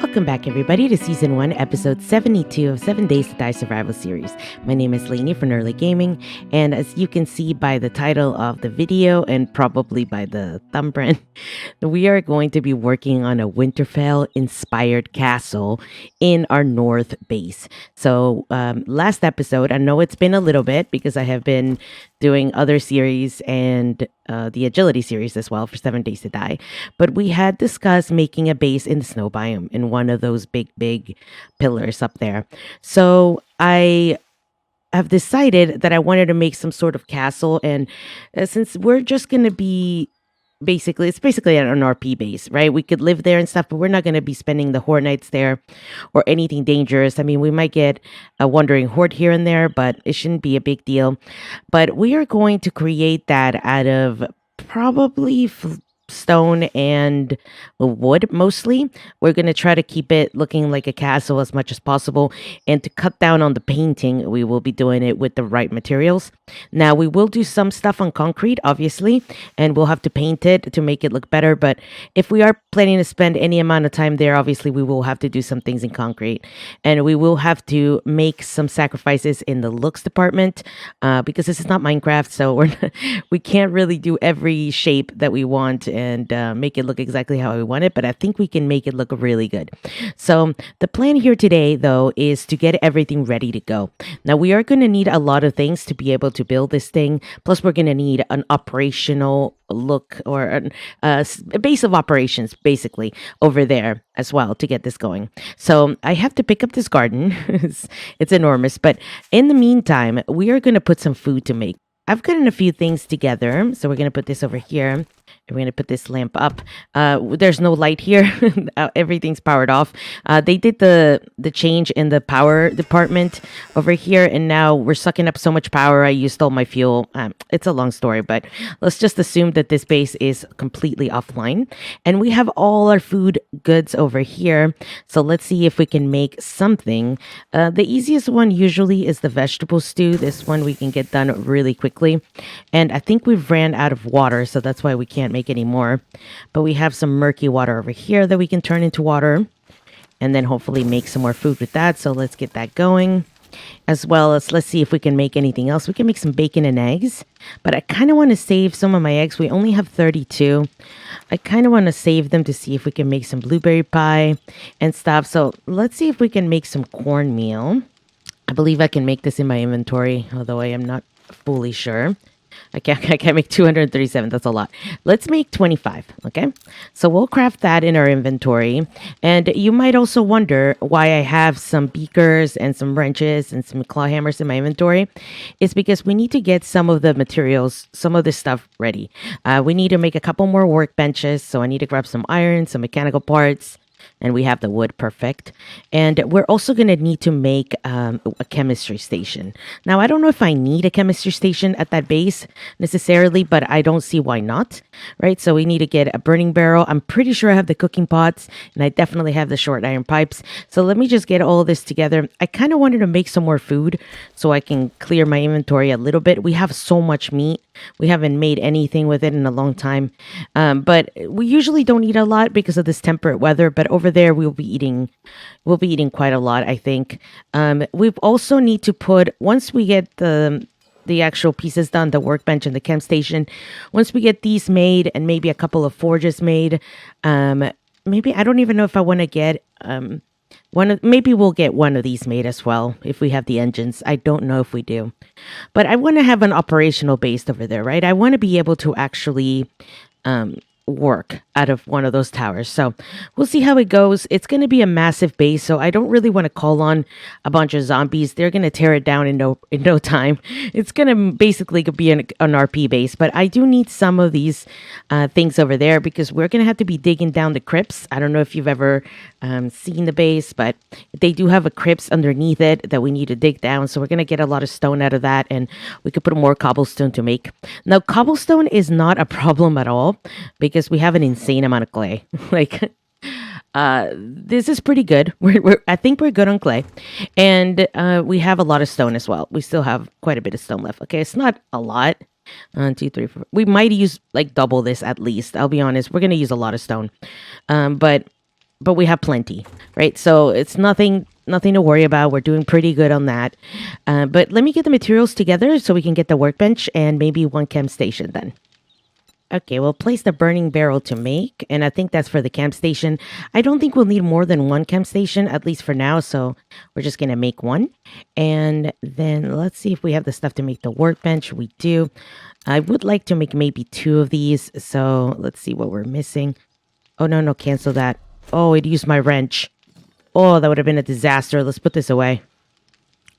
Welcome back, everybody, to Season 1, Episode 72 of 7 Days to Die Survival Series. My name is Lainey from Nerdlette Gaming, and as you can see by the title of the video and probably by the thumbprint, we are going to be working on a Winterfell-inspired castle in our north base. So, last episode, I know it's been a little bit because I have been doing other series and the agility series as well for 7 Days to Die. But we had discussed making a base in the snow biome in one of those big pillars up there. So I have decided that I wanted to make some sort of castle. And since we're just going to be it's basically an RP base, right? We could live there and stuff, but we're not going to be spending the Horde nights there or anything dangerous. I mean, we might get a wandering horde here and there, but it shouldn't be a big deal. But we are going to create that out of probably stone and wood mostly. We're going to try to keep it looking like a castle as much as possible, and to cut down on the painting, we will be doing it with the right materials. Now, we will do some stuff on concrete, obviously, and we'll have to paint it to make it look better, but if we are planning to spend any amount of time there, obviously we will have to do some things in concrete, and we will have to make some sacrifices in the looks department, because this is not Minecraft, so we can't really do every shape that we want and make it look exactly how we want it, but I think we can make it look really good. So the plan here today, though, is to get everything ready to go. Now, we are going to need a lot of things to be able to build this thing, plus we're going to need an operational look or a base of operations, basically, over there as well to get this going. So I have to pick up this garden. It's enormous, but in the meantime, we are going to put some food to make. I've gotten a few things together, so we're going to put this over here. We're going to put this lamp up. There's no light here. Everything's powered off. They did the change in the power department over here, and now we're sucking up so much power. I used all my fuel. It's a long story, but let's just assume that this base is completely offline. And we have all our food goods over here. So let's see if we can make something. The easiest one usually is the vegetable stew. This one we can get done really quickly. And I think we've ran out of water, so that's why we can't make any more, but we have some murky water over here that we can turn into water and then hopefully make some more food with that. So let's get that going, as well as let's see if we can make anything else. We can make some bacon and eggs, but I kind of want to save some of my eggs. We only have 32. I kind of want to save them to see if we can make some blueberry pie and stuff. So let's see if we can make some cornmeal. I believe I can make this in my inventory, although I am not fully sure. I can't make 237. That's a lot. Let's make 25. Okay. So we'll craft that in our inventory. And you might also wonder why I have some beakers and some wrenches and some claw hammers in my inventory. It's because we need to get some of the materials, some of this stuff ready. We need to make a couple more workbenches. So I need to grab some iron, some mechanical parts. And we have the wood, perfect. And we're also going to need to make a chemistry station. Now, I don't know if I need a chemistry station at that base necessarily, but I don't see why not, right? So we need to get a burning barrel. I'm pretty sure I have the cooking pots, and I definitely have the short iron pipes. So let me just get all this together. I kind of wanted to make some more food so I can clear my inventory a little bit. We have so much meat. We haven't made anything with it in a long time. But we usually don't eat a lot because of this temperate weather, but over there we'll be eating quite a lot, I think. We also need to put, once we get the actual pieces done, the workbench and the chem station, once we get these made and maybe a couple of forges made, maybe I don't even know if I want to get maybe we'll get one of these made as well if we have the engines. I don't know if we do, but I want to have an operational base over there, right? I want to be able to actually work out of one of those towers. So we'll see how it goes. It's going to be a massive base, so I don't really want to call on a bunch of zombies. They're going to tear it down in no time. It's going to basically be an RP base, but I do need some of these things over there because we're going to have to be digging down the crypts. I don't know if you've ever seen the base, but they do have a crypts underneath it that we need to dig down. So we're going to get a lot of stone out of that, and we could put more cobblestone to make. Now, cobblestone is not a problem at all because we have an insane amount of clay. Like, this is pretty good. I think we're good on clay, and we have a lot of stone as well. We still have quite a bit of stone left. Okay, it's not a lot. 1, 2, 3, 4. We might use like double this at least. I'll be honest. We're gonna use a lot of stone, but but we have plenty, right? So it's nothing to worry about. We're doing pretty good on that. But let me get the materials together so we can get the workbench and maybe one camp station then. Okay, we'll place the burning barrel to make, and I think that's for the camp station. I don't think we'll need more than one camp station, at least for now, so we're just going to make one. And then let's see if we have the stuff to make the workbench. We do. I would like to make maybe 2 of these, so let's see what we're missing. Oh, no, cancel that. Oh, it used my wrench. Oh, that would have been a disaster. Let's put this away.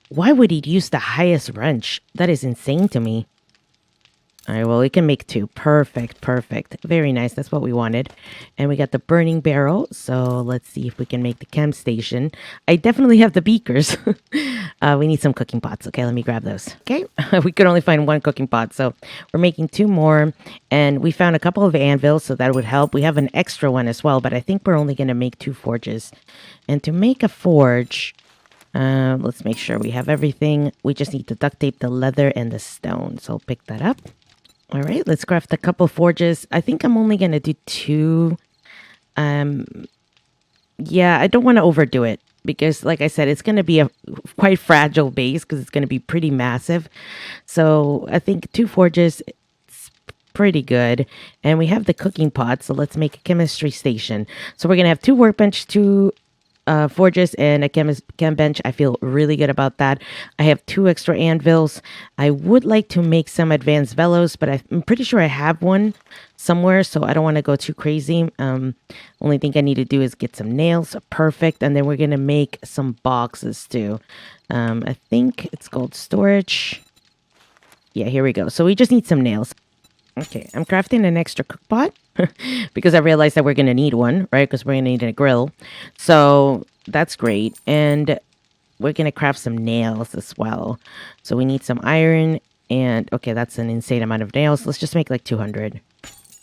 Why would it use the highest wrench? That is insane to me. All right, well, we can make 2. Perfect. Very nice. That's what we wanted. And we got the burning barrel. So let's see if we can make the camp station. I definitely have the beakers. We need some cooking pots. Okay, let me grab those. Okay, we could only find 1 cooking pot. So we're making 2 more. And we found a couple of anvils, so that would help. We have an extra one as well, but I think we're only going to make 2 forges. And to make a forge... let's make sure we have everything. We just need to duct tape the leather and the stone. So I'll pick that up. All right, let's craft a couple forges. I think I'm only going to do 2. Yeah, I don't want to overdo it because, like I said, it's going to be a quite fragile base because it's going to be pretty massive. So I think 2 forges, it's pretty good. And we have the cooking pot, so let's make a chemistry station. So we're going to have 2 workbench, 2 forges, and a chem bench. I feel really good about that. I have 2 extra anvils. I would like to make some advanced bellows, but I'm pretty sure I have one somewhere, so I don't want to go too crazy. Only thing I need to do is get some nails. Perfect. And then we're going to make some boxes too. I think it's called storage. Yeah, here we go. So we just need some nails. Okay, I'm crafting an extra cook pot because I realized that we're going to need one, right? Because we're going to need a grill. So that's great. And we're going to craft some nails as well. So we need some iron and, okay, that's an insane amount of nails. Let's just make like 200.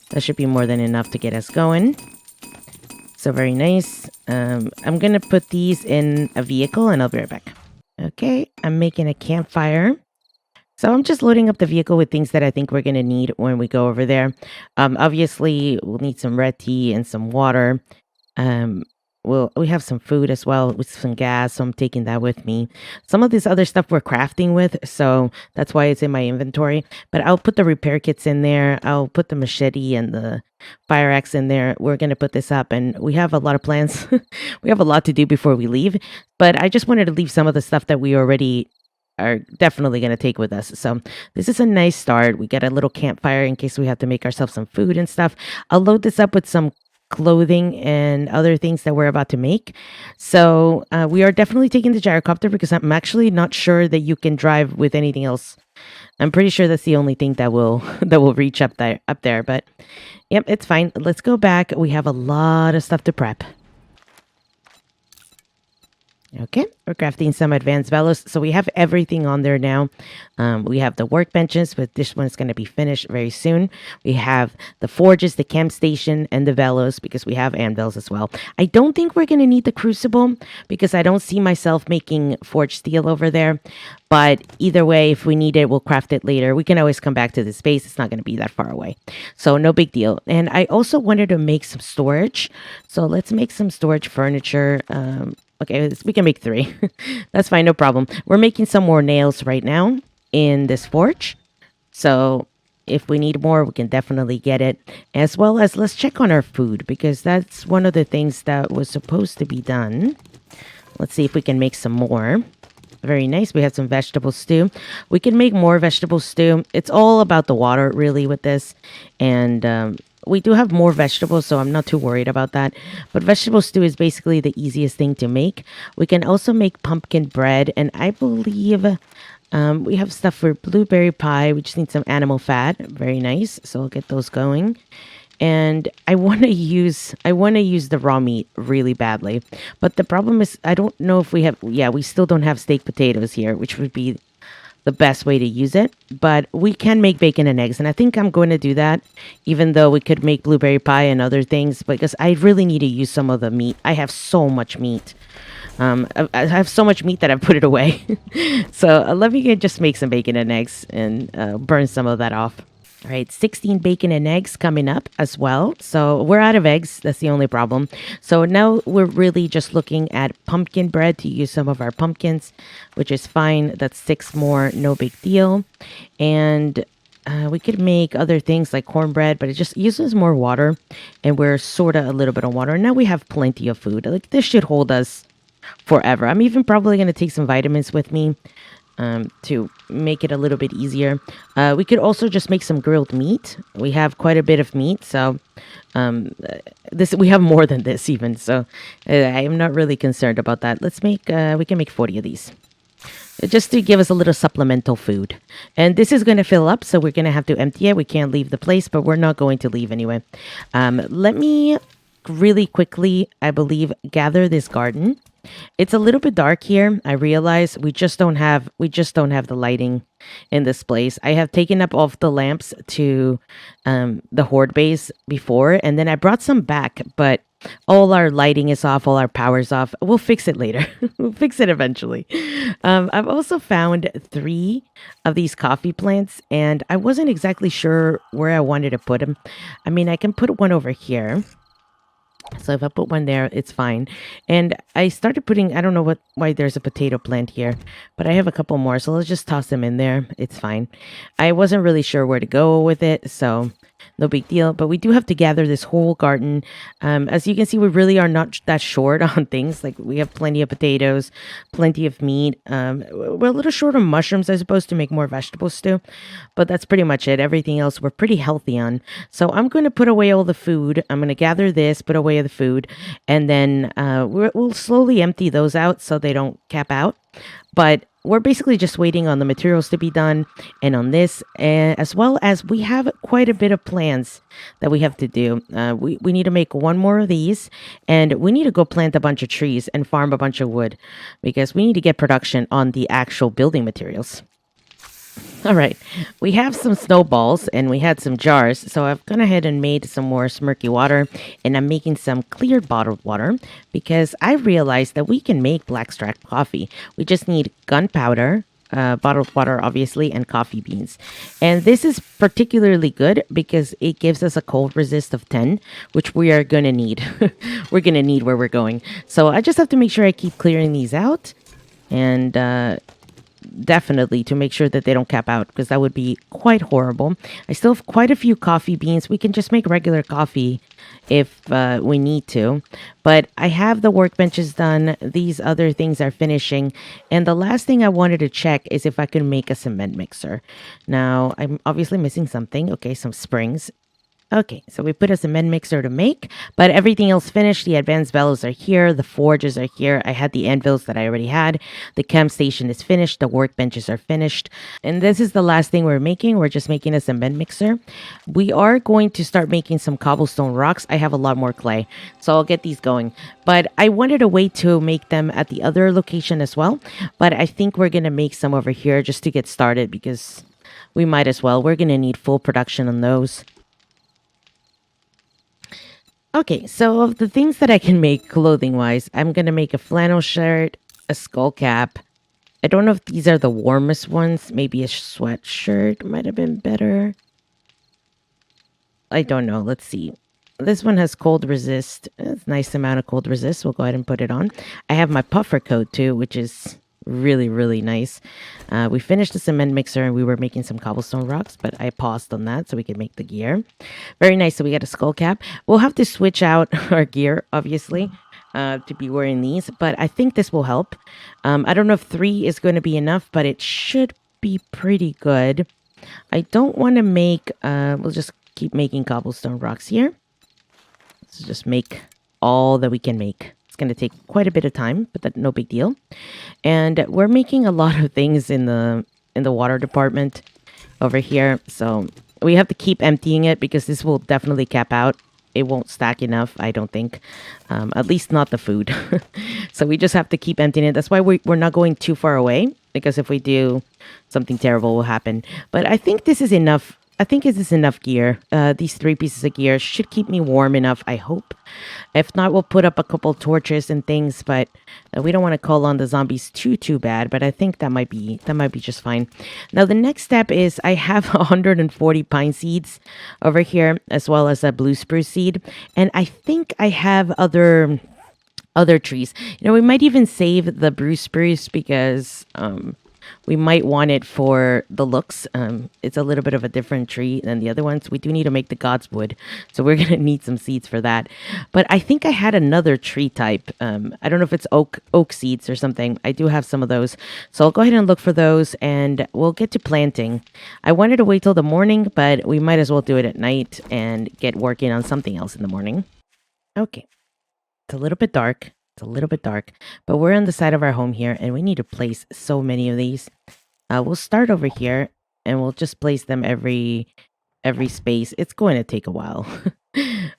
That should be more than enough to get us going. So very nice. I'm going to put these in a vehicle and I'll be right back. Okay, I'm making a campfire. So I'm just loading up the vehicle with things that I think we're going to need when we go over there. Obviously, we'll need some red tea and some water. We have some food as well with some gas, so I'm taking that with me. Some of this other stuff we're crafting with, so that's why it's in my inventory. But I'll put the repair kits in there. I'll put the machete and the fire axe in there. We're going to put this up, and we have a lot of plans. We have a lot to do before we leave. But I just wanted to leave some of the stuff that we already are definitely going to take with us. So this is a nice start. We get a little campfire in case we have to make ourselves some food and stuff. I'll load this up with some clothing and other things that we're about to make. So we are definitely taking the gyrocopter because I'm actually not sure that you can drive with anything else. I'm pretty sure that's the only thing that will reach up there. But yep, it's fine. Let's go back. We have a lot of stuff to prep. Okay, we're crafting some advanced bellows. So we have everything on there now. We have the workbenches, but this one's going to be finished very soon. We have the forges, the camp station, and the bellows because we have anvils as well. I don't think we're going to need the crucible because I don't see myself making forged steel over there. But either way, if we need it, we'll craft it later. We can always come back to this space. It's not going to be that far away. So no big deal. And I also wanted to make some storage. So let's make some storage furniture. Okay, we can make 3. That's fine, no problem. We're making some more nails right now in this forge. So if we need more, we can definitely get it. As well as let's check on our food because that's one of the things that was supposed to be done. Let's see if we can make some more. Very nice. We have some vegetable stew. We can make more vegetable stew. It's all about the water really with this. And we do have more vegetables, so I'm not too worried about that. But vegetable stew is basically the easiest thing to make. We can also make pumpkin bread, and I believe we have stuff for blueberry pie. We just need some animal fat. Very nice. So I'll get those going. And I want to use the raw meat really badly. But the problem is I don't know if we still don't have steak potatoes here, which would be the best way to use it. But we can make bacon and eggs, and I think I'm going to do that, even though we could make blueberry pie and other things, because I really need to use some of the meat. I have so much meat. I have so much meat that I've put it away. So let me just make some bacon and eggs and burn some of that off. All right, 16 bacon and eggs coming up as well. So we're out of eggs. That's the only problem. So now we're really just looking at pumpkin bread to use some of our pumpkins, which is fine. That's 6 more, no big deal. And we could make other things like cornbread, but it just uses more water. And we're sort of a little bit of water. And now we have plenty of food. Like this should hold us forever. I'm even probably going to take some vitamins with me to make it a little bit easier. We could also just make some grilled meat. We have quite a bit of meat, so this we have more than this even. So I am not really concerned about that. Let's make we can make 40 of these. Just to give us a little supplemental food. And this is going to fill up, so we're going to have to empty it. We can't leave the place, but we're not going to leave anyway. Let me really quickly, I believe, gather this garden. It's a little bit dark here. I realize we just don't have the lighting in this place. I have taken up all of the lamps to the horde base before, and then I brought some back, but all our lighting is off, all our power's off. We'll fix it later. We'll fix it eventually. I've also found 3 of these coffee plants, and I wasn't exactly sure where I wanted to put them. I mean, I can put one over here. So if I put one there, it's fine. And I started putting, I don't know why there's a potato plant here, but I have a couple more. So let's just toss them in there. It's fine. I wasn't really sure where to go with it, so no big deal. But we do have to gather this whole garden. As you can see, we really are not that short on things. Like we have plenty of potatoes, plenty of meat. We're a little short on mushrooms, I suppose, to make more vegetable stew. But that's pretty much it. Everything else we're pretty healthy on. So I'm going to put away all the food. I'm going to gather this, put away the food, and then we'll slowly empty those out so they don't cap out. But we're basically just waiting on the materials to be done and on this, as well as we have quite a bit of plans that we have to do. We need to make 1 more of these, and we need to go plant a bunch of trees and farm a bunch of wood because we need to get production on the actual building materials. All right, we have some snowballs and we had some jars, so I've gone ahead and made some more smirky water, and I'm making some clear bottled water because I realized that we can make blackstrap coffee. We just need gunpowder, bottled water, obviously, and coffee beans. And this is particularly good because it gives us a cold resist of 10, which we are going to need. We're going to need where we're going. So I just have to make sure I keep clearing these out, and definitely to make sure that they don't cap out because that would be quite horrible. I still have quite a few coffee beans. We can just make regular coffee if we need to, but I have the workbenches done. These other things are finishing, and the last thing I wanted to check is if I can make a cement mixer. Now I'm obviously missing something. Okay, some springs. Okay, so we put a cement mixer to make, but everything else finished. The advanced bellows are here. The forges are here. I had the anvils that I already had. The camp station is finished. The workbenches are finished. And this is the last thing we're making. We're just making a cement mixer. We are going to start making some cobblestone rocks. I have a lot more clay, so I'll get these going. But I wanted a way to make them at the other location as well. But I think we're going to make some over here just to get started because we might as well. We're going to need full production on those. Okay, so of the things that I can make clothing-wise, I'm going to make a flannel shirt, a skull cap. I don't know if these are the warmest ones. Maybe a sweatshirt might have been better. I don't know. Let's see. This one has cold resist. It's a nice amount of cold resist. We'll go ahead and put it on. I have my puffer coat too, which is really, really nice. We finished the cement mixer and we were making some cobblestone rocks, but I paused on that so we could make the gear. Very nice. So we got a skull cap. We'll have to switch out our gear, obviously, to be wearing these, but I think this will help. I don't know if 3 is going to be enough, but it should be pretty good. I don't want to make, we'll just keep making cobblestone rocks here. Let's just make all that we can make. Going to take quite a bit of time, but that's no big deal. And we're making a lot of things in the water department over here, so we have to keep emptying it because this will definitely cap out. It won't stack enough, I don't think, at least not the food. So we just have to keep emptying it. That's why we're not going too far away, because if we do, something terrible will happen. But I think this is enough I think this is enough gear. These 3 pieces of gear should keep me warm enough, I hope. If not, we'll put up a couple torches and things, but we don't want to call on the zombies too bad, but I think that might be just fine. Now, the next step is I have 140 pine seeds over here, as well as a blue spruce seed, and I think I have other trees. We might even save the blue spruce because we might want it for the looks. It's a little bit of a different tree than the other ones. We do need to make the god's wood, so we're gonna need some seeds for that. But I think I had another tree type. I don't know if it's oak seeds or something. I do have some of those, so I'll go ahead and look for those, and we'll get to planting. I wanted to wait till the morning, but we might as well do it at night and get working on something else in the morning. Okay, it's a little bit dark. It's a little bit dark, but we're on the side of our home here, and we need to place so many of these. We'll start over here, and we'll just place them every space. It's going to take a while.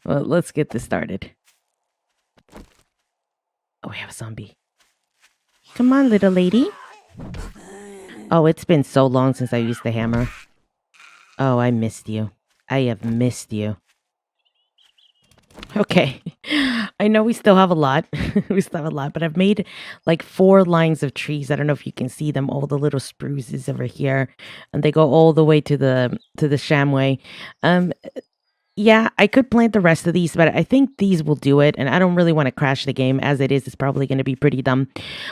Well, let's get this started. Oh, we have a zombie. Come on, little lady. Oh, it's been so long since I used the hammer. Oh, I missed you. I have missed you. Okay. I know we still have a lot. We still have a lot, but I've made like 4 lines of trees. I don't know if you can see them, all the little spruces over here, and they go all the way to the shamway. Yeah, I could plant the rest of these, but I think these will do it, and I don't really want to crash the game. As it is, it's probably going to be pretty dumb.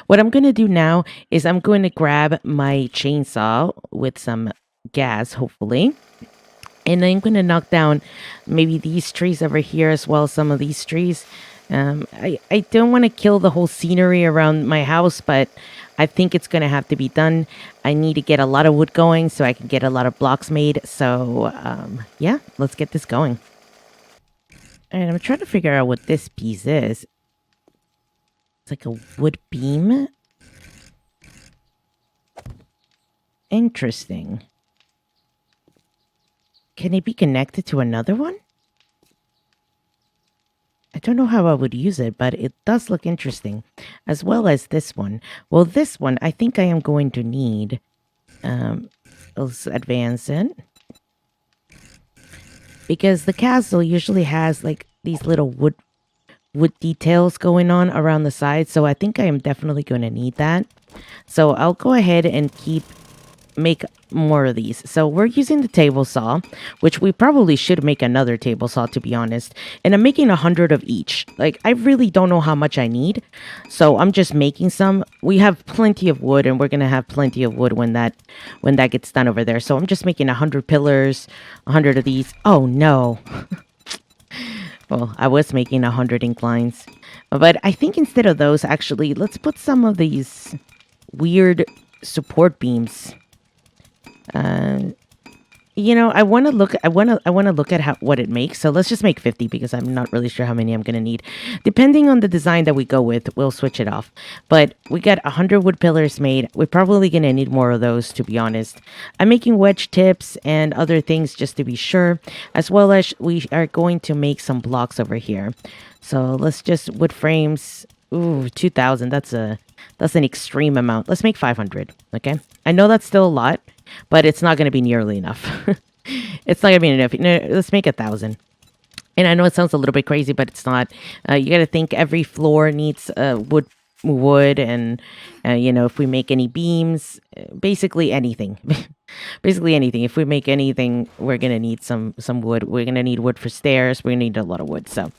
What I'm going to do now is I'm going to grab my chainsaw with some gas, hopefully. And I'm going to knock down maybe these trees over here as well, some of these trees. I don't want to kill the whole scenery around my house, but I think it's going to have to be done. I need to get a lot of wood going so I can get a lot of blocks made. So, yeah, let's get this going. All right, I'm trying to figure out what this piece is. It's like a wood beam. Interesting. Can it be connected to another one? I don't know how I would use it, but it does look interesting. As well as this one. Well, this one, I think I am going to need... let's advance it. Because the castle usually has, like, these little wood details going on around the side. So I think I am definitely going to need that. So I'll go ahead and make more of these. So we're using the table saw, which we probably should make another table saw, to be honest. And I'm making 100 of each. Like, I really don't know how much I need, so I'm just making some. We have plenty of wood, and we're gonna have plenty of wood when that gets done over there. So I'm just making 100 pillars, 100 of these. Oh no. Well, I was making 100 inclines, but I think instead of those, actually, let's put some of these weird support beams. I want to look. I want to look at what it makes. So let's just make 50 because I'm not really sure how many I'm gonna need. Depending on the design that we go with, we'll switch it off. But we got 100 wood pillars made. We're probably gonna need more of those, to be honest. I'm making wedge tips and other things just to be sure, as well as we are going to make some blocks over here. So let's just wood frames. Ooh, 2,000. That's an extreme amount. Let's make 500. Okay, I know that's still a lot, but it's not going to be nearly enough. It's not going to be enough. No, let's make 1,000. And I know it sounds a little bit crazy, but it's not. You got to think every floor needs wood, and if we make any beams, basically anything. Basically anything. If we make anything, we're gonna need some wood. We're gonna need wood for stairs. We're gonna need a lot of wood. So,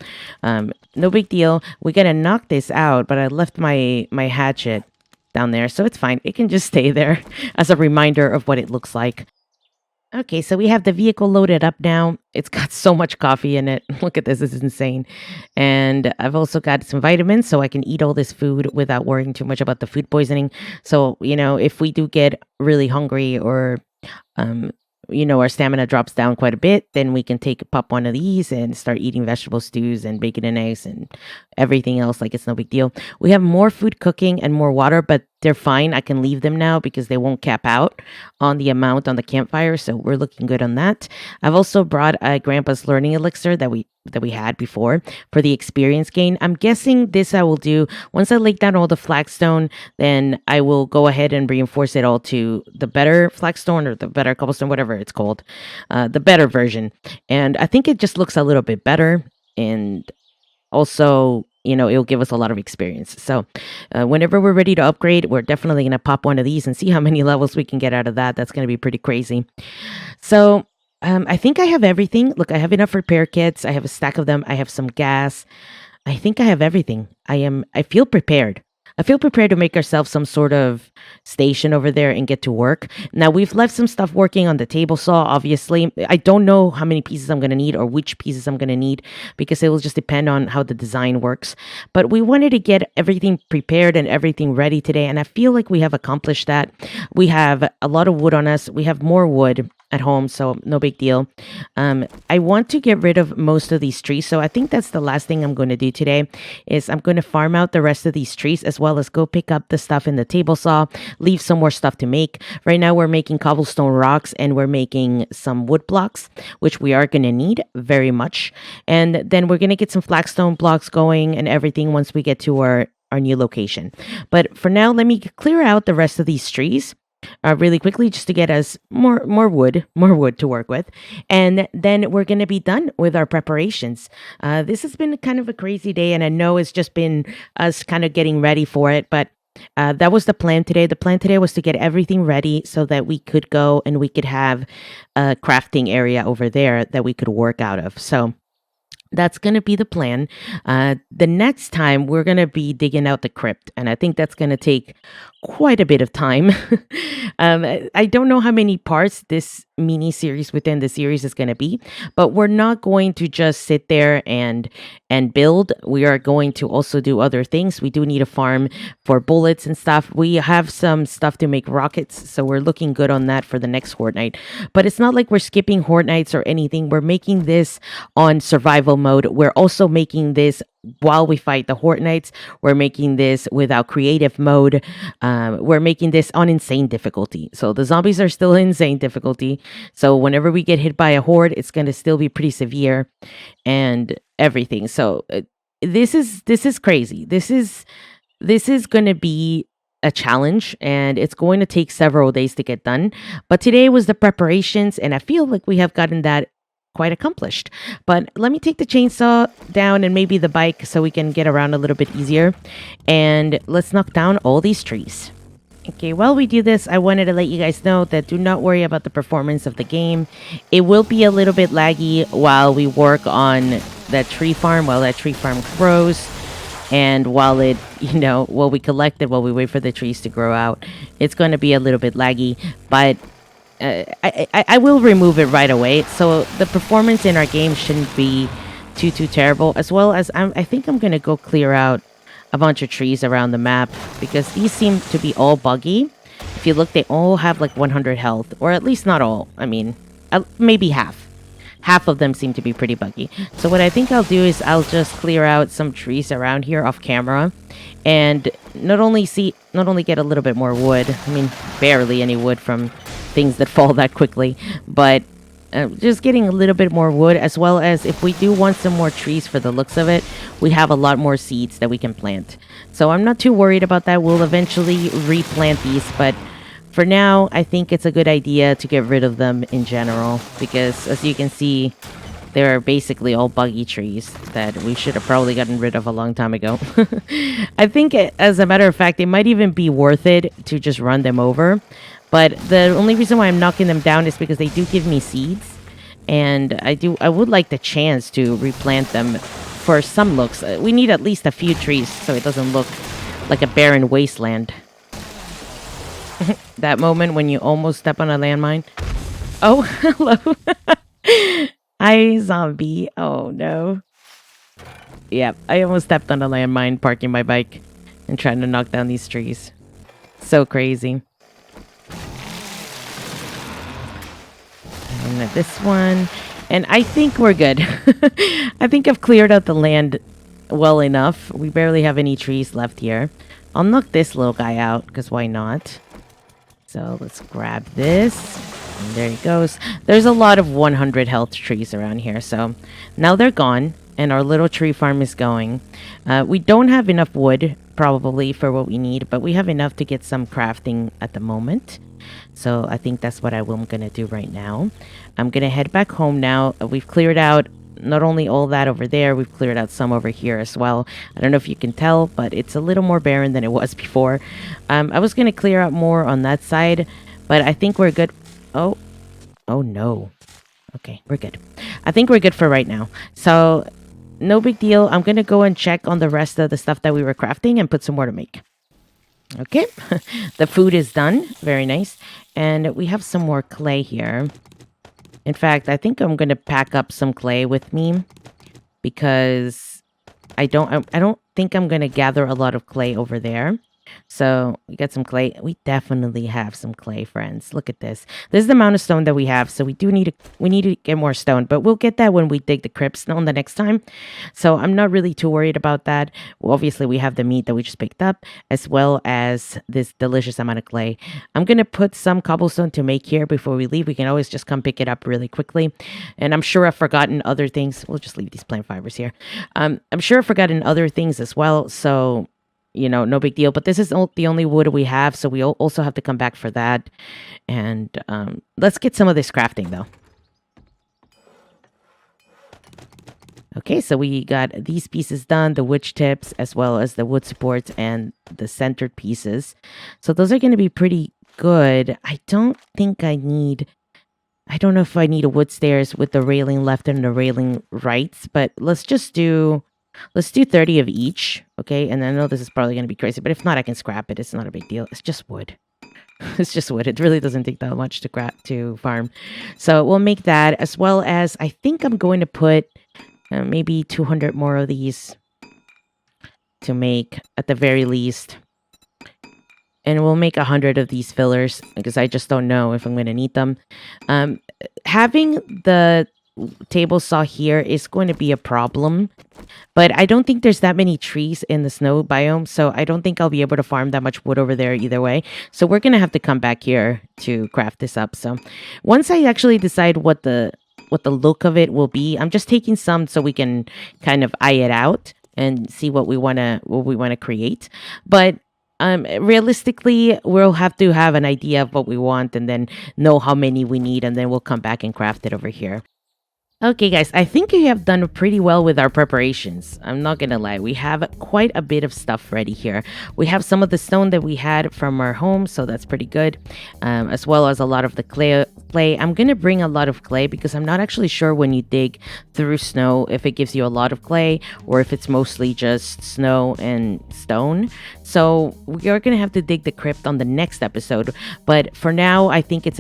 no big deal. We're gonna knock this out, but I left my hatchet down there, so it's fine. It can just stay there as a reminder of what it looks like. Okay, so we have the vehicle loaded up now. It's got so much coffee in it. Look at this. This is insane. And I've also got some vitamins so I can eat all this food without worrying too much about the food poisoning. So, if we do get really hungry or, our stamina drops down quite a bit, then we can pop one of these and start eating vegetable stews and bacon and eggs and everything else like it's no big deal. We have more food cooking and more water, but they're fine. I can leave them now because they won't cap out on the amount on the campfire, so we're looking good on that. I've also brought a grandpa's learning elixir that we that we had before for the experience gain. I'm guessing this I will do once I lay down all the flagstone, then I will go ahead and reinforce it all to the better flagstone or the better cobblestone, whatever it's called, the better version. And I think it just looks a little bit better, and also, it'll give us a lot of experience. So whenever we're ready to upgrade, we're definitely going to pop one of these and see how many levels we can get out of that. That's going to be pretty crazy. So I think I have everything. Look, I have enough repair kits. I have a stack of them. I have some gas. I think I have everything. I feel prepared. I feel prepared to make ourselves some sort of station over there and get to work. Now, we've left some stuff working on the table saw, obviously. I don't know how many pieces I'm going to need or which pieces I'm going to need because it will just depend on how the design works. But we wanted to get everything prepared and everything ready today, and I feel like we have accomplished that. We have a lot of wood on us. We have more wood at home, so no big deal. I want to get rid of most of these trees, so I think that's the last thing I'm going to do today is I'm going to farm out the rest of these trees as well as go pick up the stuff in the table saw, leave some more stuff to make. Right now we're making cobblestone rocks and we're making some wood blocks, which we are going to need very much. And then we're going to get some flagstone blocks going and everything once we get to our new location. But for now, let me clear out the rest of these trees really quickly just to get us more wood to work with, and then we're going to be done with our preparations. This has been kind of a crazy day, and I know it's just been us kind of getting ready for it, but that was the plan today. The plan today was to get everything ready so that we could go and we could have a crafting area over there that we could work out of. So that's going to be the plan. The next time we're going to be digging out the crypt, and I think that's going to take quite a bit of time. I don't know how many parts this mini series within the series is going to be, but we're not going to just sit there and build. We are going to also do other things. We do need a farm for bullets and stuff. We have some stuff to make rockets, so we're looking good on that for the next Horde Night. But it's not like we're skipping Horde Nights or anything. We're making this on survival mode. We're also making this while we fight the Horde Nights. We're making this without creative mode. We're making this on insane difficulty. So the zombies are still insane difficulty. So whenever we get hit by a horde, it's going to still be pretty severe and everything. So this is crazy. This is going to be a challenge, and it's going to take several days to get done. But today was the preparations, and I feel like we have gotten that quite accomplished. But let me take the chainsaw down and maybe the bike so we can get around a little bit easier, and let's knock down all these trees. Okay, while we do this, I wanted to let you guys know that do not worry about the performance of the game. It will be a little bit laggy while we work on that tree farm, while that tree farm grows, and while it, while we collect it, while we wait for the trees to grow out. It's going to be a little bit laggy, but I will remove it right away, so the performance in our game shouldn't be too terrible. As well as I think I'm gonna go clear out a bunch of trees around the map because these seem to be all buggy. If you look, they all have like 100 health, or at least not all. I mean, maybe half. Half of them seem to be pretty buggy. So what I think I'll do is I'll just clear out some trees around here off camera, and not only get a little bit more wood. I mean, barely any wood from things that fall that quickly, but just getting a little bit more wood, as well as if we do want some more trees for the looks of it, we have a lot more seeds that we can plant. So I'm not too worried about that. We'll eventually replant these, but for now, I think it's a good idea to get rid of them in general, because as you can see, they're basically all buggy trees that we should have probably gotten rid of a long time ago. I think, as a matter of fact, it might even be worth it to just run them over. But the only reason why I'm knocking them down is because they do give me seeds, and I would like the chance to replant them for some looks. We need at least a few trees so it doesn't look like a barren wasteland. That moment when you almost step on a landmine. Oh, hello. Hi, zombie. Oh, no. Yeah, I almost stepped on a landmine parking my bike and trying to knock down these trees. So crazy. And this one. And I think we're good. I think I've cleared out the land well enough. We barely have any trees left here. I'll knock this little guy out, because why not? So let's grab this. And there he goes. There's a lot of 100 health trees around here. So now they're gone. And our little tree farm is going. We don't have enough wood, probably, for what we need. But we have enough to get some crafting at the moment. So I think that's what I'm going to do right now. I'm going to head back home now. We've cleared out not only all that over there, we've cleared out some over here as well. I don't know if you can tell, but it's a little more barren than it was before. I was going to clear out more on that side, but I think we're good. Oh no. Okay, we're good. I think we're good for right now. So no big deal. I'm going to go and check on the rest of the stuff that we were crafting and put some more to make. Okay, the food is done. Very nice. And we have some more clay here. In fact, I think I'm going to pack up some clay with me because I don't think I'm going to gather a lot of clay over there. So we got some clay. We definitely have some clay, friends. Look at this. This is the amount of stone that we have. So we need to get more stone, but we'll get that when we dig the crypts on the next time. So I'm not really too worried about that. Well, obviously we have the meat that we just picked up, as well as this delicious amount of clay. I'm going to put some cobblestone to make here before we leave. We can always just come pick it up really quickly. And I'm sure I've forgotten other things. We'll just leave these plant fibers here. I'm sure I've forgotten other things as well. So no big deal. But this is the only wood we have, so we also have to come back for that. And let's get some of this crafting, though. Okay, so we got these pieces done, the wood tips, as well as the wood supports and the centered pieces. So those are going to be pretty good. I don't know if I need a wood stairs with the railing left and the railing right, but let's do 30 of each, okay? And I know this is probably going to be crazy, but if not, I can scrap it. It's not a big deal. It's just wood. It's just wood. It really doesn't take that much to farm. So we'll make that, as well as I think I'm going to put maybe 200 more of these to make at the very least. And we'll make 100 of these fillers because I just don't know if I'm going to need them. Having the table saw here is going to be a problem, but I don't think there's that many trees in the snow biome, so I don't think I'll be able to farm that much wood over there either way. So we're gonna have to come back here to craft this up. So once I actually decide what the look of it will be, I'm just taking some so we can kind of eye it out and see what we want to create. But realistically, we'll have to have an idea of what we want and then know how many we need, and then we'll come back and craft it over here. Okay, guys, I think we have done pretty well with our preparations. I'm not gonna lie, we have quite a bit of stuff ready here. We have some of the stone that we had from our home, so that's pretty good, as well as a lot of the clay. I'm gonna bring a lot of clay because I'm not actually sure when you dig through snow if it gives you a lot of clay or if it's mostly just snow and stone. So we are gonna have to dig the crypt on the next episode, but for now, I think it's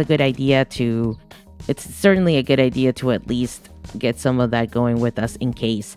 certainly a good idea to at least get some of that going with us in case.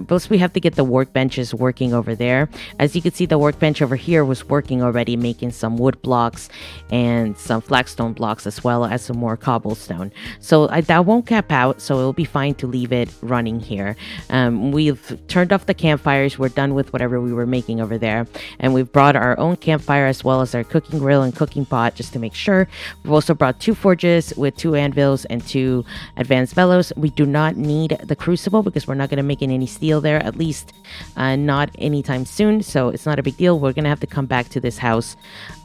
Plus, we have to get the workbenches working over there. As you can see, the workbench over here was working already, making some wood blocks and some flagstone blocks, as well as some more cobblestone. So that won't cap out, so it'll be fine to leave it running here. We've turned off the campfires. We're done with whatever we were making over there. And we've brought our own campfire as well as our cooking grill and cooking pot just to make sure. We've also brought 2 forges with 2 anvils and 2 advanced bellows. We do not need the crucible because we're not going to make any steel there, at least not anytime soon, so it's not a big deal. We're going to have to come back to this house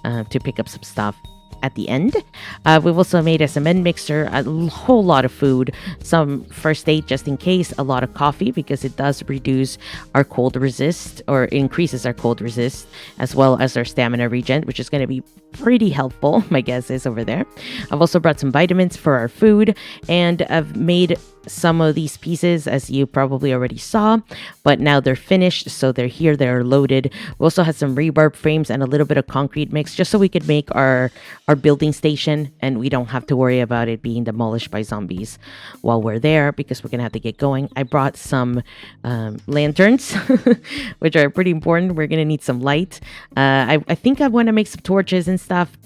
to pick up some stuff at the end. We've also made a cement mixer, a whole lot of food, some first aid just in case, a lot of coffee because it does reduce our cold resist or increases our cold resist, as well as our stamina regen, which is going to be pretty helpful, my guess is over there. I've also brought some vitamins for our food, and I've made some of these pieces, as you probably already saw, but now they're finished, so they're here, they're loaded. We also had some rebarb frames and a little bit of concrete mix just so we could make our building station, and we don't have to worry about it being demolished by zombies while we're there, because we're gonna have to get going. I brought some lanterns which are pretty important. We're gonna need some light. I think I want to make some torches and stuff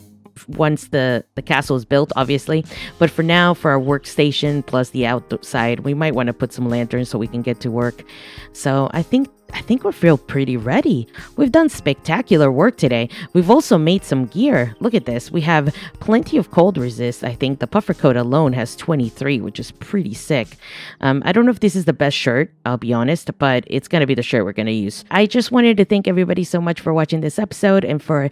once the castle is built, obviously, but for now, for our workstation plus the outside, we might want to put some lanterns so we can get to work. So I think I think we feel pretty ready. We've done spectacular work today. We've also made some gear. Look at this. We have plenty of cold resist. I think the puffer coat alone has 23, which is pretty sick. I don't know if this is the best shirt, I'll be honest, but it's going to be the shirt we're going to use. I just wanted to thank everybody so much for watching this episode and for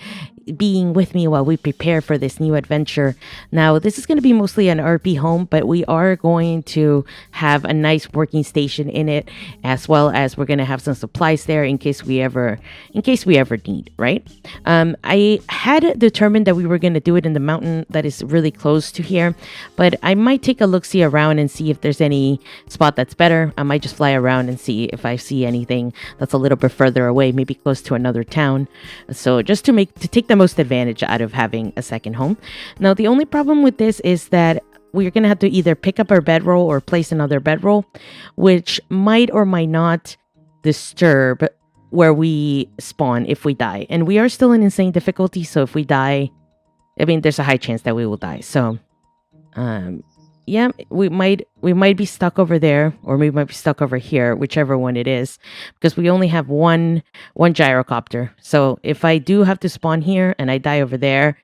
being with me while we prepare for this new adventure. Now, this is going to be mostly an RP home, but we are going to have a nice working station in it, as well as we're going to have some supplies there in case we ever need, right? I had determined that we were going to do it in the mountain that is really close to here, but I might take a look-see around and see if there's any spot that's better. I might just fly around and see if I see anything that's a little bit further away, maybe close to another town. So just to take the most advantage out of having a second home. Now, the only problem with this is that we're going to have to either pick up our bedroll or place another bedroll, which might or might not disturb where we spawn if we die. And we are still in insane difficulty, so if we die, I mean, there's a high chance that we will die. So, yeah, we might be stuck over there, or we might be stuck over here, whichever one it is, because we only have one gyrocopter. So if I do have to spawn here and I die over there,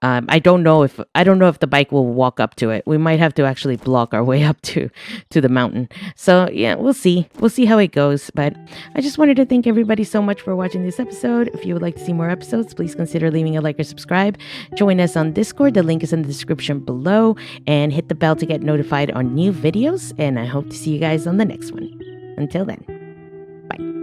I don't know if the bike will walk up to it. We might have to actually block our way up to the mountain. So yeah, we'll see how it goes. But I just wanted to thank everybody so much for watching this episode. If you would like to see more episodes, please consider leaving a like or subscribe. Join us on Discord. The link is in the description below, and hit the bell to get notified on new videos. And I hope to see you guys on the next one. Until then, bye.